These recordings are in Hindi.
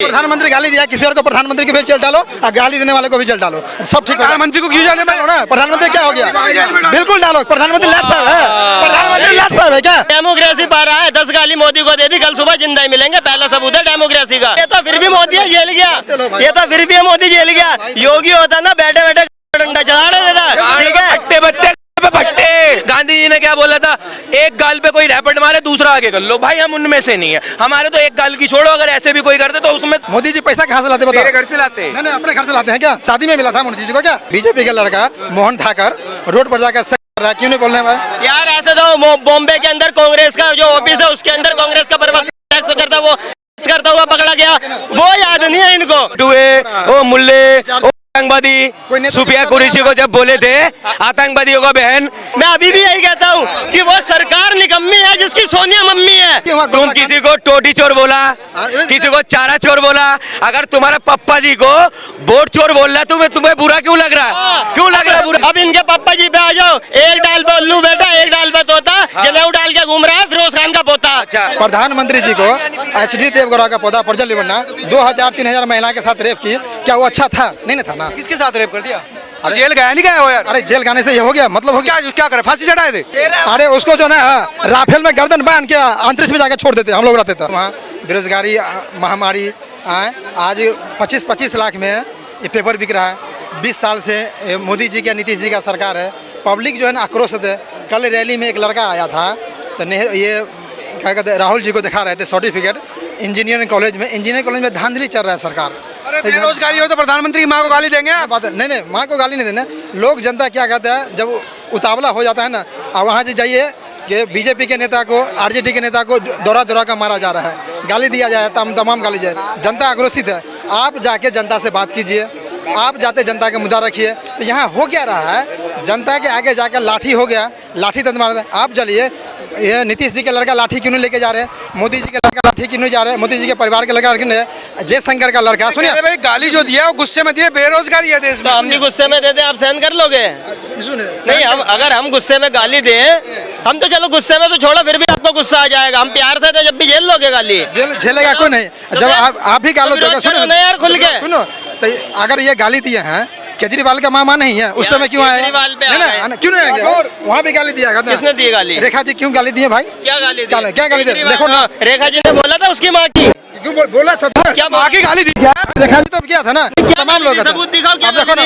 प्रधानमंत्री गाली दिया, किसी और को प्रधानमंत्री के भी जेल डालो और गाली देने वाले को भी जेल डालो, सब ठीक है। प्रधानमंत्री को क्यों जाने डालो ना? प्रधानमंत्री क्या हो गया? बिल्कुल डालो। प्रधानमंत्री लाट साहब है, प्रधानमंत्री लाट साहब है क्या? डेमोक्रेसी पा रहा है, 10 गाली मोदी को दे दी, कल सुबह जिंदा ही मिलेंगे, पहला सबूत है डेमोक्रेसी का। ये तो फिर भी मोदी जेल गया, ये तो फिर भी मोदी जेल गया। योगी होता ना बैठे बैठे डंडा चढ़ा देता, ठीक है। भट्टे भट्टे भट्टे गांधी जी ने क्या बोला था, एक गाल पे कोई रैपेट मारे दूसरा आगे कर लो। भाई हम उनमें से नहीं है, हमारे तो एक गाल की छोड़ो, अगर ऐसे भी कोई करते तो उसमें। मोदी जी पैसा कहाँ से लाते बताओ? तेरे घर से लाते? नहीं, अपने घर से लाते हैं क्या? शादी में मिला था मोदी जी को क्या? बीजेपी का लड़का मोहन ठाकर रोड पर जाकर क्यों नहीं बोलने वाला? यार ऐसे तो बॉम्बे के अंदर कांग्रेस का जो ऑफिस है उसके अंदर कांग्रेस का प्रवक्ता करता वो करता हुआ पकड़ा गया, वो याद नहीं है इनको। ओ मुल्ले आतंकवादी सुफिया कुरैशी को जब बोले थे आतंकवादियों का बहन, मैं अभी भी यही कहता हूँ कि वो सरकार निकम्मी है जिसकी सोनिया मम्मी है। तुम किसी को टोटी चोर बोला, किसी को चारा चोर बोला, अगर तुम्हारे पप्पा जी को वोट चोर बोल रहा है तुम्हें बुरा क्यों लग रहा है? क्यों लग रहा है बुरा? अब इनके पप्पा जी पे आ जाओ, एक डाल पे उल्लू बेटा, एक डाल पे तोता, जनेऊ डाल के घूम रहा है फिरोज खान का पोता। प्रधानमंत्री जी को HD देवगौड़ा का पौधा प्रज्वल लिमन्ना 2000-3000 महिला के साथ रेप की, क्या वो अच्छा था? नहीं था ना। किसके साथ रेप कर दिया? जेल गया नहीं गया हो यार? अरे जेल गाने से ये हो गया, मतलब हो गया। क्या करे, फांसी चढ़ाए थे? अरे उसको जो ना राफेल में गर्दन बांध के अंतरिक्ष में जाकर छोड़ देते, हम लोग रहते थे वहाँ। बेरोजगारी महामारी, आज 25-25 लाख में ये पेपर बिक रहा है। 20 साल से मोदी जी का नीतीश जी का सरकार है, पब्लिक जो है ना आक्रोश है। कल रैली में एक लड़का आया था तो ये क्या कहते हैं, राहुल जी को दिखा रहे थे सर्टिफिकेट इंजीनियरिंग कॉलेज में धांधली चल रहा है सरकार। अरे बेरोजगारी हो तो प्रधानमंत्री की माँ को गाली देंगे आप? नहीं, माँ को गाली नहीं देना। लोग जनता क्या कहता है, जब उतावला हो जाता है ना, और वहाँ से जाइए कि बीजेपी के नेता को RJD के नेता को दौरा का मारा जा रहा है, गाली दिया जाए, तमाम गाली जाए, जनता आक्रोशित है। आप जाके जनता से बात कीजिए, आप जाते जनता का मुद्दा रखिए। तो यहाँ हो क्या रहा है, जनता के आगे जाकर लाठी हो गया, लाठी तंत्र मार। आप चलिए, ये नीतीश जी के लड़का लाठी क्यों नहीं लेके जा रहे हैं? मोदी जी के लड़का लाठी क्यों नहीं जा रहे हैं? मोदी जी के परिवार के लड़का जयशंकर का लड़का, सुनिए भाई गाली जो दिया वो गुस्से में दिया, बेरोजगारी है देश में। तो हम भी गुस्से में देते, आप सहन कर लोगे? नहीं, अगर हम गुस्से में गाली दें, हम तो चलो गुस्से में तो छोड़ो, फिर भी आपको गुस्सा आ जाएगा। हम प्यार से थे, जब भी झेल लोगे गाली। झेलेगा कोई नहीं, जब आप भी गालो सुनो यार खुल के। सुनो, तो अगर ये गाली दिए हैं, केजरीवाल का मामा नहीं है, उस टाइम क्यों आए? क्यों नहीं आएंगे? वहाँ भी गाली दिया। किसने दी गाली? रेखा जी क्यों गाली दिए भाई? क्या गाली दी? क्या गाली दी? देखो ना, रेखा जी ने बोला था उसकी माँ की, क्यों बोला था? क्या माँ की गाली दी? रेखा जी तो क्या था ना, तमाम लोग सबूत दिखाओ, क्या देखो ना,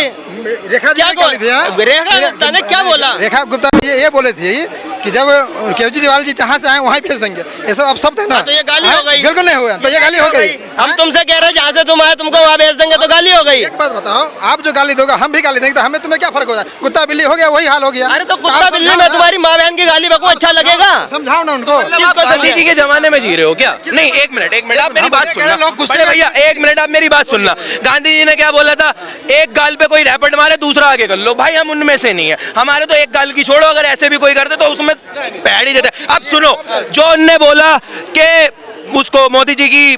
रेखा जी गाली दिया। रेखा गुप्ता ने क्या बोला? रेखा गुप्ता ये बोले थे कि जब केजरीवाल जी जहाँ से आए वहाँ भेज देंगे, ये सब अब शब्द है ना। तो ये गाली हो गई? बिल्कुल नहीं हुआ, तो ये गाली हो गई। हम तुमसे कह रहे हैं जहाँ से तुम आए तुमको वहाँ भेज देंगे, तो गाली हो गई। एक बात बताओ, आप जो गाली दोगे हम भी गाली देंगे, तो हमें तुम्हें क्या फर्क होगा? कुत्ता बिल्ली हो गया वही हाल हो गया। अरे तो कुत्ता बिल्ली में तुम्हारी माँ बहन की गाली बको अच्छा लगेगा? समझाओ ना उनको। गांधी जी के जमाने में जी रहे हो क्या? नहीं, एक मिनट आप मेरी बात सुनना। बड़े भैया एक मिनट आप मेरी बात सुनना। गांधी जी ने क्या बोला था, एक गाल पे कोई रैपेट मारे दूसरा आगे कर लो। भाई हम उनमें से नहीं है, हमारे तो एक गाल की छोड़ो, अगर ऐसे भी कोई करते तो उसमें पैड ही देते। अब सुनो, जो उनने बोला कि उसको मोदी जी की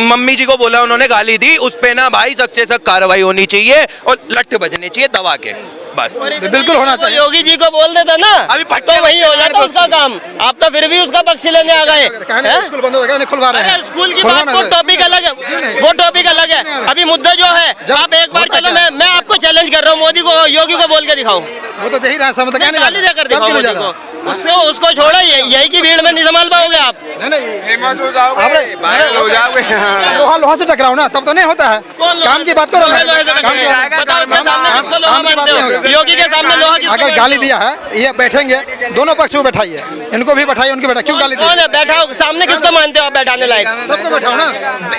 मम्मी जी को बोला उन्होंने गाली दी, उस पे ना भाई सख्त से सख्त कार्रवाई होनी चाहिए और लठ बजने चाहिए दबा के, बस। बिल्कुल होना चाहिए। योगी जी को बोल देता ना, अभी तो वही हो जाता उसका काम। आप तो फिर भी उसका पक्ष लेने आ गए। स्कूल बंद हो गया, खुलवा रहे हैं। स्कूल की बात वो टॉपिक अलग है, वो टॉपिक अलग है। अभी मुद्दा जो है, आप एक बार चलो, मैं आपको चैलेंज कर रहा हूँ, मोदी को योगी को बोल के दिखाओ। वो तो दे ही रहा है, मतलब क्या नहीं गाली देकर दिखाओ मोदी को। उसको छोड़ो, यही की भीड़ में नहीं संभाल पाओगे आप। फेमस हो जाओगे, वायरल हो जाओगे। लोहा से टकराओ ना, तब तो नहीं होता है। काम की बात करो। योगी के सामने लोहा। अगर गाली दिया है, ये बैठेंगे, दोनों पक्ष को बैठाइए, इनको भी बैठाइए, उनको बैठा। क्यों गाली दी? बैठाओ, सामने किसको मानते हो आप बैठाने लायक? सबको बैठाओ ना।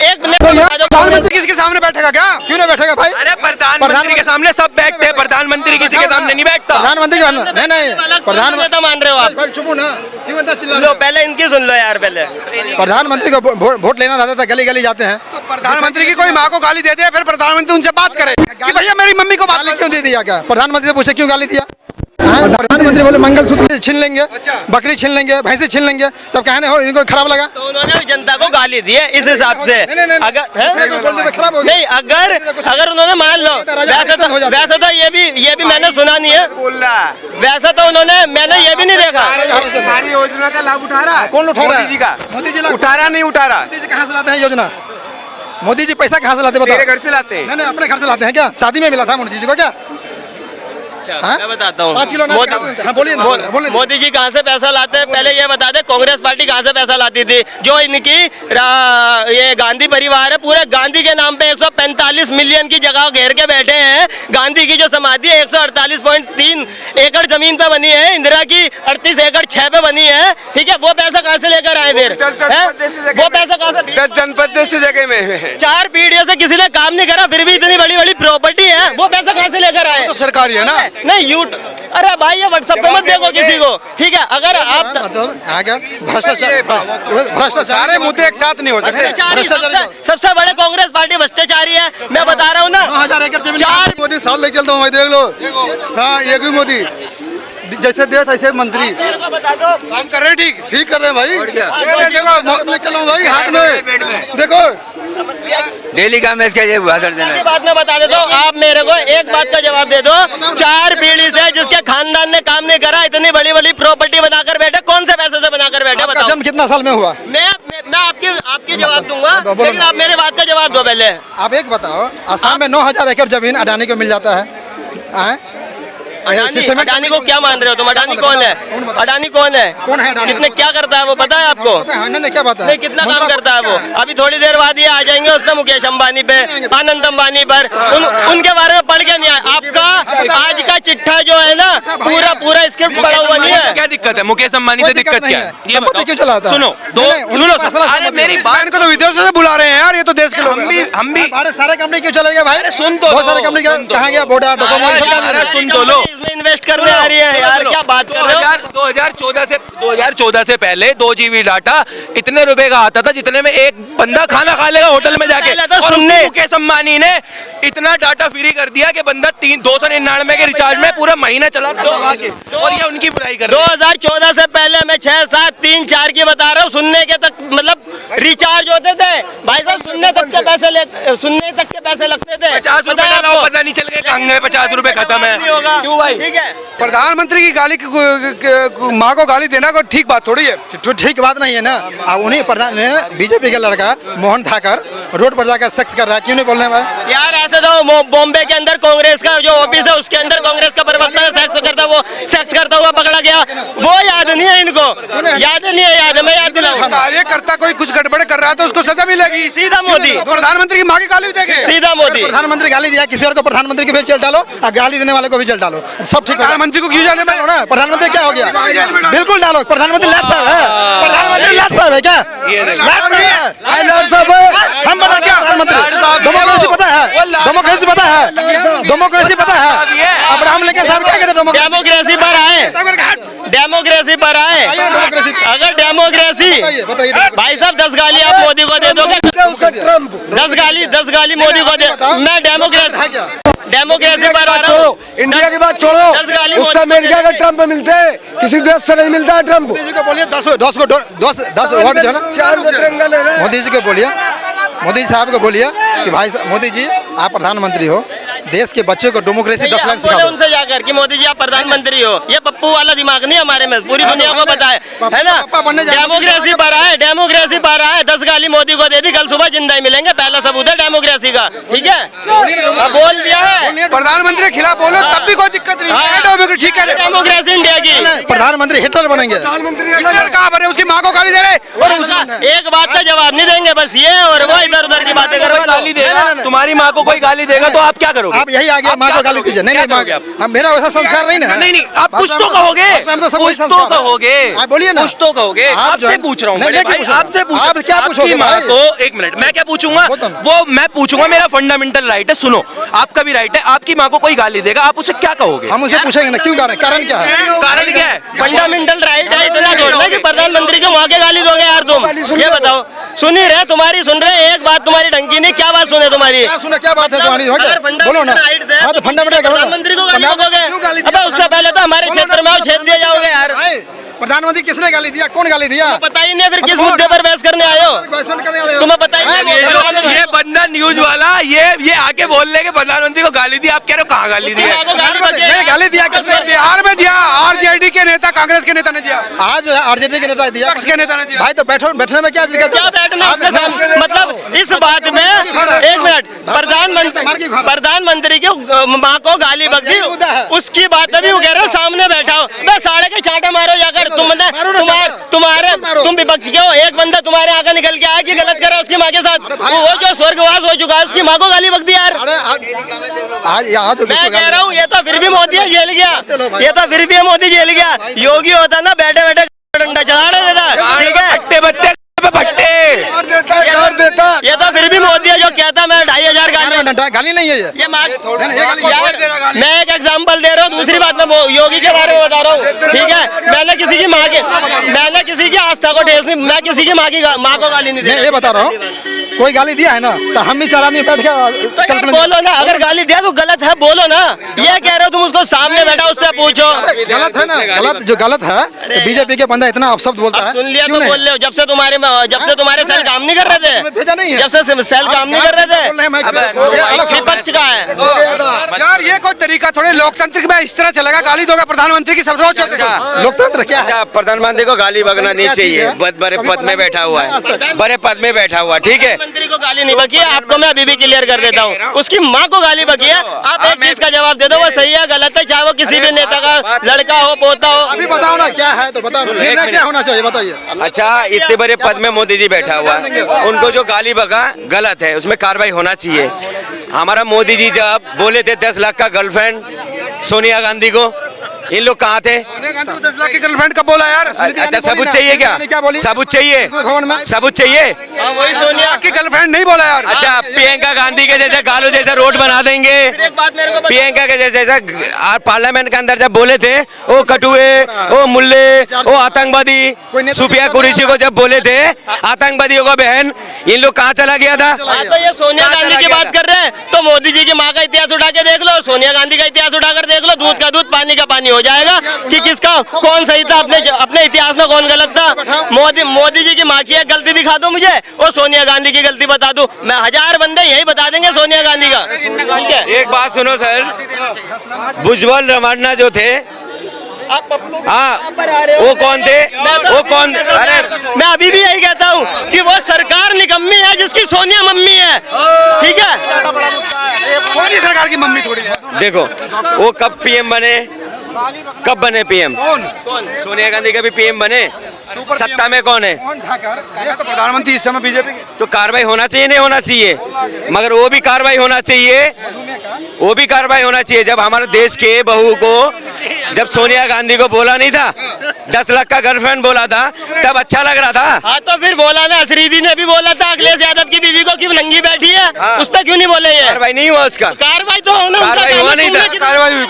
एक मिनट, किसके सामने बैठेगा क्या? क्यों नहीं बैठेगा भाई? अरे प्रधानमंत्री के सामने सब बैठते हैं, प्रधानमंत्री किसी के सामने नहीं बैठता। प्रधानमंत्री नहीं, प्रधानमंत्री मान रहे हो आप? चुप ना, क्यों इतना चिल्ला? लो पहले इनकी सुन लो यार। पहले प्रधानमंत्री को वोट लेना रहता था, गली गली जाते हैं। तो प्रधानमंत्री की कोई माँ को गाली दे दे, फिर प्रधानमंत्री उनसे बात करे कि भैया मेरी मम्मी को गाली क्यों दे दिया? क्या प्रधानमंत्री से पूछे क्यों गाली दिया? प्रधानमंत्री बोले मंगलसूत्र छीन लेंगे, बकरी छीन लेंगे, भैंसे छीन लेंगे, तब कहने हो इनको खराब लगा? तो उन्होंने जनता को गाली दी है इस हिसाब से। अगर नहीं, अगर उन्होंने मान लो, वैसे तो ये भी मैंने सुना नहीं है, वैसे तो मैंने ये भी नहीं देखा। सारी योजना का लाभ उठा रहा है। कौन उठा रहा है? मोदी जी का। मोदी जी उठा रहा नहीं उठा रहा? मोदी जी कहाँ से लाते हैं योजना? मोदी जी पैसा कहाँ से लाते बताओ? तेरे घर से लाते हैं। नहीं अपने घर से लाते हैं क्या? शादी में मिला था मोदी जी को क्या? हाँ? मैं बताता हूँ 5 किलो अनाज कहाँ से मिलता है? हाँ, बोलिए ना, बोलिए। मोदी जी कहाँ से पैसा लाते हैं पहले ये बता दे। कांग्रेस पार्टी कहाँ से पैसा लाती थी? जो इनकी ये गांधी परिवार है, पूरे गांधी के नाम पे 145 मिलियन की जगह घेर के बैठे हैं। गांधी की जो समाधि है 148.3 एकड़ जमीन पे बनी है, इंदिरा की 38 एकड़ 6 पे बनी है, ठीक है। वो पैसा कहाँ से लेकर आए फिर? वो पैसा कहाँ से? 10 जनपद जैसी जगह में 4 पीढ़ियों से किसी ने काम नहीं करा, फिर भी इतनी बड़ी बड़ी प्रॉपर्टी है, वो पैसा कहाँ से लेकर आए? तो सरकारी है ना। नहीं अरे भाई ये व्हाट्सएप पे मत देखो किसी को, ठीक है। अगर आप मतलब आगे भ्रष्टाचार सारे मुद्दे एक साथ नहीं हो सकते। सबसे बड़े कांग्रेस पार्टी भ्रष्टाचारी है, मैं बता रहा हूँ ना। 9,000 एकड़ जमीन 4 मोदी साल लेके चलता हूँ मैं, देख लो। हाँ ये भी मोदी जैसे देश ऐसे मंत्री बता दो। काम कर रहे हैं, ठीक कर रहे हैं भाई। देखो लेके चला हूँ भाई हाथ में, देखो डेली का मैच क्या बहादुर देना है। बात में बता देता हूँ, आप मेरे को एक बात का जवाब दे दो। 4 पीढ़ी से जिसके खानदान ने काम नहीं करा, इतनी बड़ी बड़ी प्रॉपर्टी बनाकर बैठे, कौन से पैसे से बनाकर बैठे आपका बताओ? जन्म कितना साल में हुआ? मैं आपकी जवाब दूंगा, बोलो लेकिन ना। आप मेरे बात का जवाब दो पहले। आप एक बताओ, असम में 9,000 एकड़ जमीन अडानी को मिल जाता है। अडानी को क्या मान रहे हो तुम? अडानी कौन है? अडानी कौन है? कौन है अडानी? कितने क्या करता है वो पता है आपको? नहीं क्या बात है? नहीं कितना काम करता है वो? अभी थोड़ी देर बाद ये आ जाएंगे उसमें, मुकेश अंबानी पे, आनंद अंबानी पर, उनके बारे में पढ़ के नहीं आया। आपका आज का चिट्ठा जो है ना, पूरा स्क्रिप्ट पढ़ा हुआ नहीं है। क्या दिक्कत है? मुकेश अंबानी से दिक्कत क्या है? ये संपत्ति क्यों चलाता है? सुनो अरे मेरी बात को तो विदेशों से बुला रहे हैं यार, ये तो देश के लोग हम भी हमारे सारे कंपनी क्यों चलेगा भाई? सुन तो बहुत सारे कंपनी कहाँ गया? बोडा सुन तो लो। इसमें इन्वेस्ट करने आ रही है यार, क्या बात कर रहे हो? 2014 से पहले 2 GB डाटा इतने रुपए का आता था जितने में एक बंदा खाना खा लेगा होटल में जाके। और सुनने मुकेश अंबानी ने इतना डाटा फ्री कर दिया कि बंदा 299 के रिचार्ज में पूरा महीना चला और ये उनकी बुराई कर रहे हैं। 2014 से पहले मैं 6, 7, 3, 4 की बता रहा हूँ, सुनने के तक मतलब रिचार्ज होते थे भाई साहब, सुनने तक के पैसे लगते थे। 50 रुपए डाला, पता नहीं चल गए कहाँ गए 50 रुपए खत्म है। क्यों भाई? ठीक है, प्रधानमंत्री की गाली माँ को गाली देना कोई ठीक बात थोड़ी है। ठीक बात नहीं है ना। अब उन्हीं प्रधान बीजेपी का लड़का मोहन ठाकर रोड पर जाकर सेक्स कर रहा है, क्यों नहीं बोलने वाले यार? ऐसे तो बॉम्बे के अंदर कांग्रेस का जो ऑफिस है उसके अंदर कांग्रेस का प्रवक्ता सेक्स करता हुआ पकड़ा गया, वो याद नहीं है इनको? याद नहीं है? याद है, मैं याद दिलाऊं। कार्यकर्ता कोई कुछ गड़बड़ कर रहा है तो उसको सजा मिलेगी। सीधा मोदी प्रधानमंत्री की माँ की गाली देखे, सीधा मोदी। प्रधानमंत्री गाली दिया किसी और को, प्रधानमंत्री को भी जेल डालो और गाली देने वाले को भी जेल डालो, सब ठीक। प्रधानमंत्री को क्यों जाने में? ना प्रधानमंत्री क्या हो गया? बिल्कुल डालो। प्रधानमंत्री लाट साहब है, प्रधानमंत्री लाट साहब है क्या? लाट साहब है। हम बता क्या प्रधानमंत्री? डेमोक्रेसी पता है? डेमोक्रेसी पता है? डेमोक्रेसी पता है? अब्राहम लिंकन साहब क्या कहते? डेमोक्रेसी पर आए, डेमोक्रेसी पर आए। अगर डेमोक्रेसी भाई साहब 10 गाली आप मोदी को दे दोगे? 10 गाली मोदी को दे। मैं डेमोक्रेसी पर आ रहा हूँ। इंडिया की बात छोड़ो, 10 गाली उससे अमेरिका का ट्रम्प मिलते हैं, किसी देश से नहीं मिलता है ट्रम्प। मोदी जी को बोलिए 10 वोट जो है ना, 4 तिरंगा ले रहे हैं। मोदी जी को बोलिए, मोदी साहब को बोलिए कि भाई मोदी जी आप प्रधानमंत्री हो, देश के बच्चे को डेमोक्रेसी 10 लाख सिखा दो। उनसे जाकर कि मोदी जी आप प्रधानमंत्री हो, ये पप्पू वाला दिमाग नहीं हमारे में, पूरी दुनिया को पता है ना? डेमोक्रेसी पर आए, डेमोक्रेसी पर आए, 10 गाली मोदी को दे दी, कल सुबह जिंदा ही मिलेंगे, पहला सबूत है डेमोक्रेसी का, ठीक है? बोल दिया है प्रधानमंत्री के खिलाफ बोलो तब भी कोई दिक्कत नहीं, ठीक है। डेमोक्रेसी इंडिया की। प्रधानमंत्री हिटलर बनेंगे। हिटलर कहाँ बने? उसकी माँ को गाली दे रहे और एक बात का जवाब नहीं देंगे, बस ये और वो इधर उधर की बातें करो। गाली देगा, तुम्हारी माँ को कोई गाली देगा तो आप क्या करोगे? आप यही आगे माँ को गाली दीजिए। नहीं हम मेरा वैसा संस्कार नहीं ना। नहीं आप कुछ तो कहोगे, कुछ तो कहोगे, बोलिए ना, कुछ तो कहोगे। आपसे पूछ रहा हूँ बड़े भाई, आपसे आप क्या पूछोगे? माँ को 1 मिनट मैं क्या पूछूंगा? वो मैं पूछूंगा, मेरा फंडामेंटल राइट है। सुनो, आपका भी राइट है। आपकी माँ को कोई गाली देगा, आप उसे क्या कहोगे? हम उसे पूछेंगे ना, क्यों कारण क्या है? कारण क्या है? फंडामेंटल राइट है, इतना थोड़ा कि प्रधानमंत्री को वहाँ के गाली दोगे यार तुम? ये बताओ, सुन ही रहे, तुम्हारी सुन रहे, एक बात तुम्हारी ढंगी नहीं, क्या बात सुने तुम्हारी? क्या बात है तुम्हारी? बोलो ना। हाँ तो फंडामेंटल प्रधानमंत्री को गाली दोगे? अबे उससे पहले तो हमारे क्षेत्र में छेद दिया जाओगे यार। प्रधानमंत्री किसने गाली दिया? कौन गाली दिया? पता ही नहीं, फिर किस मुद्दे पर बहस करने आए हो? तुम्हें पता ही नहीं। ये बंदा न्यूज वाला हाँ ये आके बोल रहे कि प्रधानमंत्री को गाली दी, आप कह रहे हो कहाँ गाली दी है? नहीं, गाली दिया किसने? बिहार में दिया, आरजेडी के नेता, कांग्रेस के नेता ने दिया, आज आरजेडी के नेता ने दिया, विपक्ष के नेता ने दिया। भाई तो बैठने में क्या दिक्कत है? क्या बैठना उसके सामने? मतलब इस बात में एक मिनट, प्रधानमंत्री की माँ को गाली बकती, उसकी बात में भी वो कह रहे हो सामने बैठा हो, मैं साढ़े के चाटा मारो जाकर। तुम विपक्ष के हो, एक बंदा तुम्हारे आगे निकल के आया कि गलत करा उसकी माँ के साथ, वो जो स्वर्गवास हो चुका है उसकी माँ को गाली बक दी यार। आज यहाँ तो मैं कह रहा हूँ ये तो फिर भी मोदी जेल गया, ये तो फिर भी मोदी जेल गया। योगी होता ना बैठे बैठे डंडा चढ़ा देता, ठीक है, भट्टे ये तो फिर भी मोदी है जो कहता मैं 2500 गाली नहीं है ये मैं एक एग्जांपल दे रहा हूँ। दूसरी बात मैं योगी के बारे में बता रहा हूँ, ठीक है। मैंने किसी की आस्था को ठेस नहीं, मैं किसी की माँ को गाली नहीं मैं ये बता रहा हूँ, कोई गाली दिया है ना तो हम भी 4 आदमी बैठ के तो यार बोलो ना, अगर गाली दिया तो गलत है बोलो ना। ये कह रहे हो तुम उसको सामने बैठा उससे पूछो, गलत है ना, गलत है। तो बीजेपी के बंदा इतना अपशब्द बोलता है, सुन लिया तो बोल रहे हो। जब से तुम्हारे सेल काम नहीं कर रहे थे, भेजा नहीं है, जब से सेल काम नहीं कर रहे थे, विपक्ष का है यार। ये कोई तरीका थोड़े लोकतंत्र में इस तरह चलेगा, गाली दोगा प्रधानमंत्री की सब रोज लोकतंत्र क्या है? प्रधानमंत्री को गाली बकना नहीं चाहिए, बड़े पद में बैठा हुआ है, बड़े पद में बैठा हुआ, ठीक है। मंत्री को गाली नहीं बकी है, आपको मैं अभी भी क्लियर कर देता हूँ। उसकी माँ को गाली बकी है, आप एक चीज का जवाब दे दो, वो सही है गलत है, चाहे वो किसी भी नेता का लड़का हो पोता हो। अभी बताओ ना क्या है, तो बताओ निर्णय क्या होना चाहिए, बताइए। अच्छा, इतने बड़े पद में मोदी जी बैठा हुआ है, उनको जो गाली बका गलत है, उसमें कार्रवाई होना चाहिए। हमारा मोदी जी जब बोले थे 10 लाख का गर्लफ्रेंड सोनिया गांधी को, इन लोग कहाँ थे? 10 लाख की गर्लफ्रेंड कब बोला यार? अच्छा, सबूत चाहिए क्या? सबूत चाहिए, सबूत चाहिए। वही सोनिया की गर्लफ्रेंड नहीं बोला यार। अच्छा, प्रियंका गांधी के जैसे गालू जैसा रोड बना देंगे, प्रियंका के जैसे पार्लियामेंट के अंदर जब बोले थे ओ कटुए, ओ मुल्ले, ओ आतंकवादी, सुफिया कुरैशी को जब बोले थे आतंकवादियों का बहन, इन लोग कहाँ चला गया था? तो ये सोनिया गांधी की बात कर रहे हैं, तो मोदी जी की माँ का इतिहास उठा के देख लो और सोनिया गांधी का इतिहास उठाकर देख लो, दूध का दूध पानी का पानी हो जाएगा कि किसका कौन सही था, अपने इतिहास में कौन गलत था। मोदी जी की माँ की एक गलती दिखा दो मुझे और सोनिया गांधी की गलती बता दो, मैं 1000 बंदे यही बता देंगे सोनिया गांधी का, ठीक है। एक बात सुनो सर, भुजबल रमन्ना जो थे, हाँ, वो कौन थे? वो कौन? अरे मैं अभी भी यही कहता हूँ कि वो सरकार निकम्मी है जिसकी सोनिया मम्मी है, ठीक है। मोदी सरकार की मम्मी थोड़ी है। देखो, वो कब पीएम बने, कब बने पीएम? कौन? सोनिया गांधी कभी पीएम बने? सत्ता में कौन है? तो प्रधानमंत्री इस समय बीजेपी। तो कार्रवाई होना चाहिए, नहीं होना चाहिए? मगर वो भी कार्रवाई होना चाहिए, वो भी कार्रवाई होना चाहिए। जब हमारे देश के बहू को, जब सोनिया गांधी को बोला नहीं था 10 लाख का गर्लफ्रेंड बोला था, तब अच्छा लग रहा था। हाँ तो फिर बोला ना, अफरीदी ने भी बोला था अखिलेश यादव की बीवी को कि नंगी बैठी है, उस पर क्यों नहीं बोले? ये कार्रवाई नहीं हुआ उसका, कार्रवाई तो होना, कार्रवाई हुआ नहीं था। कार्रवाई हुई।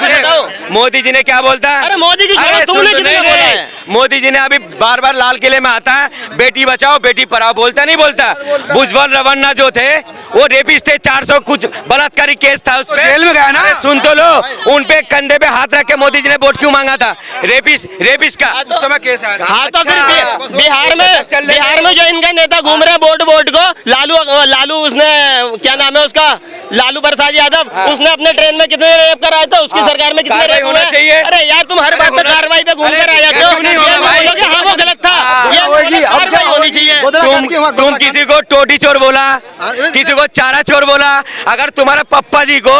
मोदी जी ने क्या बोलता है? अरे मोदी की अरे तुमने सुन, कितने नहीं, बोला नहीं। है? मोदी जी ने अभी बार बार लाल किले में आता है, बेटी बचाओ बेटी पढ़ाओ, बोलता नहीं बोलता? भुजबल रमन्ना जो थे वो रेपिस्ट थे, 400 कुछ बलात्कारी केस था उस पे, जेल में गया ना। सुन तो लो, उन पे कंधे पे हाथ रख के मोदी जी ने वोट क्यों मांगा था? रेपिस्ट का उस समय केस आया था। हाँ तो फिर बिहार में जो इनका नेता घूम रहे हैं वोट को, लालू उसने क्या नाम है उसका, लालू प्रसाद यादव, उसने अपने ट्रेन में कितने रेप कराए थे, उसकी सरकार में कितने रेप होना चाहिए। अरे यार तुम हर बात पे कार्रवाई पे घूम कर आ जाते हो, बोलोगे हाँ वो गलत था, ये कार्रवाई होनी चाहिए। तुम किसी को टोटी चोर बोला, किसी को चारा चोर बोला, अगर तुम्हारा पप्पा जी को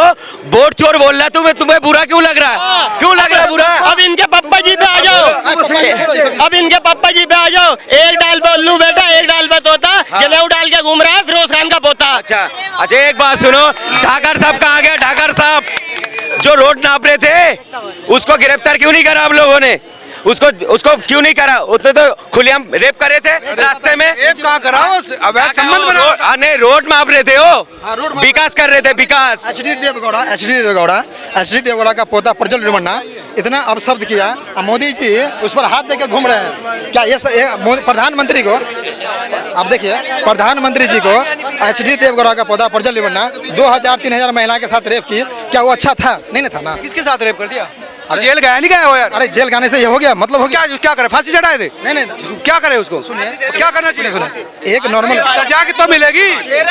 वोट चोर बोल रहा है तुम्हें बुरा क्यों लग रहा है? क्यों लग रहा है बुरा? अब इनके पप्पा जी पे आ जाओ, अब इनके पप्पा जी पे आ जाओ। एक डाल पे उल्लू बेटा, एक डाल पे तोता, जनेऊ डाल के घूम रहा है फिरोज खान का पोता। अच्छा, एक बात सुनो, ठाकर साहब कहाँ गए? ठाकर साहब जो रोड नाप रहे थे, उसको गिरफ्तार क्यों नहीं करा आप लोगों ने? उसको क्यों नहीं करा? उसने तो खुलेआम रेप करे थे रास्ते में। रेप कहाँ करा? अवैध संबंध बना। नहीं, रोड माप रहे थे, वो विकास कर रहे थे, विकास। एचडी देवगौड़ा का पोता प्रज्वल रमन्ना इतना अपशब्द किया, मोदी जी उस पर हाथ देकर घूम रहे हैं। क्या ये प्रधानमंत्री को, आप देखिए प्रधानमंत्री जी को एचडी देवगौड़ा का पोता प्रज्वल रमन्ना 2000-3000 महिला के साथ रेप की, क्या वो अच्छा था? नहीं था ना। किसके साथ रेप कर दिया? अरे जेल गया नहीं गया वो यार? अरे जेल गाने से ये हो गया, मतलब हो गया। क्या करे, फांसी चढ़ाए थे? नहीं नहीं क्या करे उसको? सुनिए, क्या करना चाहिए? सुनिए, एक नॉर्मल सजा की तो मिलेगी।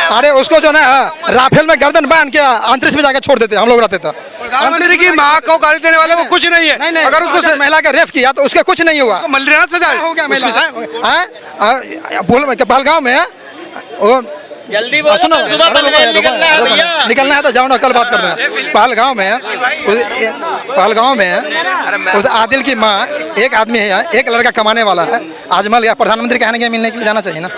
अरे उसको जो ना राफेल में गर्दन बांध के अंतरिक्ष में जाके छोड़ देते, हम लोग रहते थे। प्रधानमंत्री की माँ को गाली देने वाले को कुछ नहीं है। नहीं, अगर उसको महिला का रेप किया तो उसका कुछ नहीं हुआ, मलरेना सजा हो गया। उसकी सजा। पहलगांव में वो जल्दी बोलो, सुनो, कल सुबह पनवेल निकलना है भैया। निकलना है तो जाओ ना, कल बात करते हैं। पहलगांव में उस आदिल की माँ, एक आदमी है, एक लड़का कमाने वाला है, आजमल या प्रधानमंत्री कहने के मिलने के लिए जाना चाहिए ना।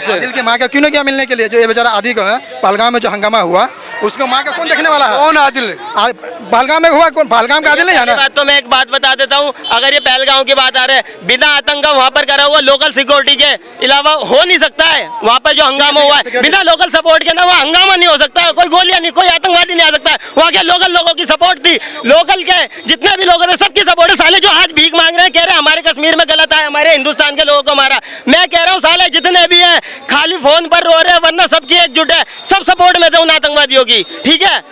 आदिल की माँ का क्यों नहीं गया मिलने के लिए? जो ये बेचारा आदि को है पहलगांव में जो हंगामा हुआ, उसको माँ का कौन देखने वाला है? कौन आदिल? पहलगांव में हुआ, कौन पहलगाम का आदिल नहीं है ना? बात तो मैं एक बात बता देता हूँ, अगर ये पहलगांव की बात आ रहे हैं, बिना आतंक का वहाँ पर करा हुआ लोकल सिक्योरिटी के अलावा हो नहीं सकता है। वहाँ पर जो हंगामा हुआ है, बिना लोकल सपोर्ट के ना वो हंगामा नहीं हो सकता है, कोई गोलियां नहीं, कोई आतंकवादी नहीं आ सकता है। वहाँ के लोकल लोगों की सपोर्ट थी, लोकल के जितने भी लोग थे सबकी सपोर्ट है। साले जो आज भीख मांग रहे हैं, कह रहे हैं हमारे कश्मीर में गलत है, हमारे हिंदुस्तान के लोगों को मारा, मैं कह रहा हूँ साले जितने भी हैं खाली फोन पर रो रहे हैं, वरना सबकी एकजुट है, सब सपोर्ट में थे उन आतंकवादियों की। ठीक है,